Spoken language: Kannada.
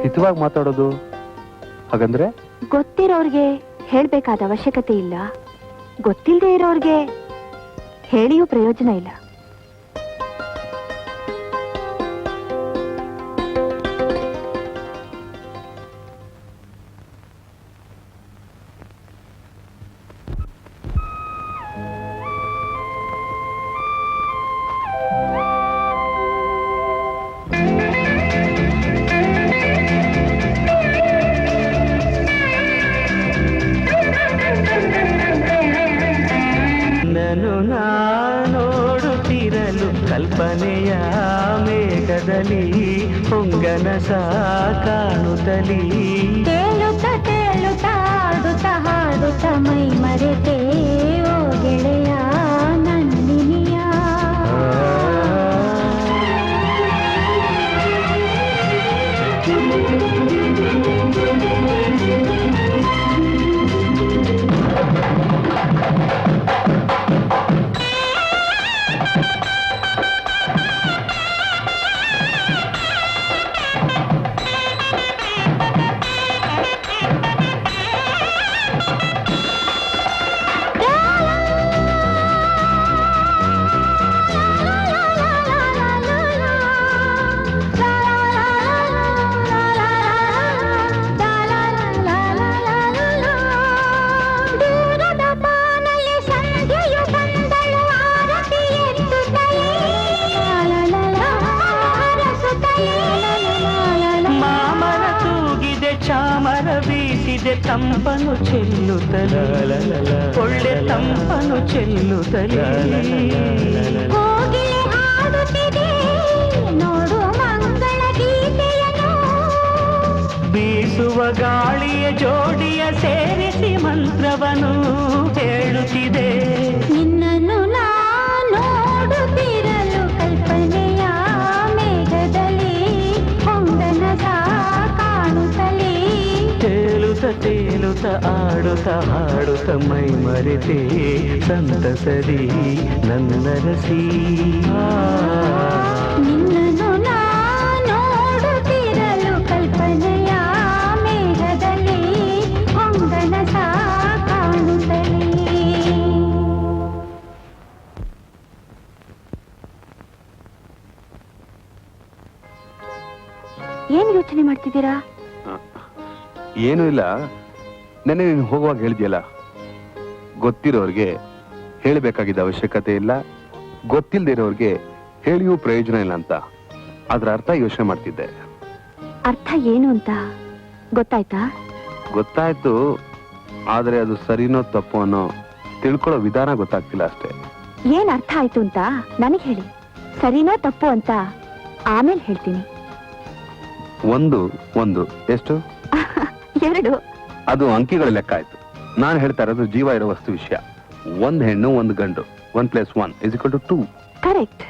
ಹಿತವಾಗಿ ಮಾತಾಡೋದು ಹಾಗಂದ್ರೆ? ಗೊತ್ತಿರೋರ್ಗೆ ಹೇಳ್ಬೇಕಾದ ಅವಶ್ಯಕತೆ ಇಲ್ಲ, ಗೊತ್ತಿಲ್ಲದೆ ಇರೋರ್ಗೆ ಹೇಳಿಯೂ ಪ್ರಯೋಜನ ಇಲ್ಲ. ನೋಡುತ್ತಿರಲು ಕಲ್ಪನೆಯ ಮೇಘದಲ್ಲಿ ಹೊಂಗನಸ ಕಾಣುತ್ತಲೀ ತೇಲುತ್ತ ತೇಲುತ್ತ ಆಡುತ್ತ ಹಾಡುತ್ತ ಮೈ ಮರೆತೆ ಓ ಗೆಳೆಯ ನಂದಿನಿಯ. ತಂಪನು ಚೆಲ್ಲುತ್ತಲೇ ಒಳ್ಳೆ ತಂಪನು ಚೆಲ್ಲುತ್ತಲೇ ಕೋಗಿಲೆ ಹಾಡುತ್ತಿದೆ ನೋಡು ಮಂಗಳ ಗೀತೆಯನ್ನು. ಬೀಸುವ ಗಾಳಿಯ ಜೋಡಿಯ ಸೇರಿಸಿ ಮಂತ್ರವನ್ನು ಹೇಳುತ್ತಿದೆ. ನಿನ್ನನ್ನು ನಾ ನೋಡುತ್ತಿರಲು ಕಲ್ಪನೆಯ ಮೇಘದಲ್ಲಿ ಹೊಂಗನಸ ಕಾಣುತ್ತಲೇ ತೇಲುತ್ತ ಆಡುತ್ತ ಹಾಡುತ್ತ ಮೈ ಮರೆತೆ ಸಂತಸರಿ ನನ್ನರಸಿ. ನಿನ್ನನ್ನು ನಾ ನೋಡುತ್ತಿರಲು ಕಲ್ಪನೆಯ ಮೇಘದಲ್ಲಿ ಹೊಂಗನಸ ಕಾಣುತ್ತಲೇ. ಏನ್ ಯೋಚನೆ ಮಾಡ್ತಿದ್ದೀರಾ? ಏನೂ ಇಲ್ಲ. ನೆನ್ನೆ ನೀನು ಹೋಗುವಾಗ ಹೇಳಿದ್ಯಲ್ಲ, ಗೊತ್ತಿರೋರ್ಗೆ ಹೇಳಬೇಕಾಗಿದ್ದ ಅವಶ್ಯಕತೆ ಇಲ್ಲ, ಗೊತ್ತಿಲ್ಲದೆ ಇರೋರ್ಗೆ ಹೇಳಿಯೂ ಪ್ರಯೋಜನ ಇಲ್ಲ ಅಂತ. ಅದ್ರ ಅರ್ಥ ಯೋಚನೆ ಮಾಡ್ತಿದ್ದೆ. ಅರ್ಥ ಏನು ಅಂತ ಗೊತ್ತಾಯ್ತಾ? ಗೊತ್ತಾಯ್ತು, ಆದ್ರೆ ಅದು ಸರಿನೋ ತಪ್ಪು ಅನ್ನೋ ತಿಳ್ಕೊಳ್ಳೋ ವಿಧಾನ ಗೊತ್ತಾಗ್ತಿಲ್ಲ ಅಷ್ಟೇ. ಏನ್ ಅರ್ಥ ಆಯ್ತು ಅಂತ ನನಗೆ ಹೇಳಿ, ಸರಿನೋ ತಪ್ಪು ಅಂತ ಆಮೇಲೆ ಹೇಳ್ತೀನಿ. ಒಂದು ಎಷ್ಟು? 2. ಅದು ಅಂಕಿಗಳ ಲೆಕ್ಕ ಆಯ್ತು. ನಾನು ಹೇಳ್ತಾ ಇರೋದು ಜೀವ ಇರೋ ವಸ್ತು ವಿಷಯ. 1 ಹೆಣ್ಣು 1 ಗಂಡು. 1 + 1 = 2. ಕರೆಕ್ಟ್.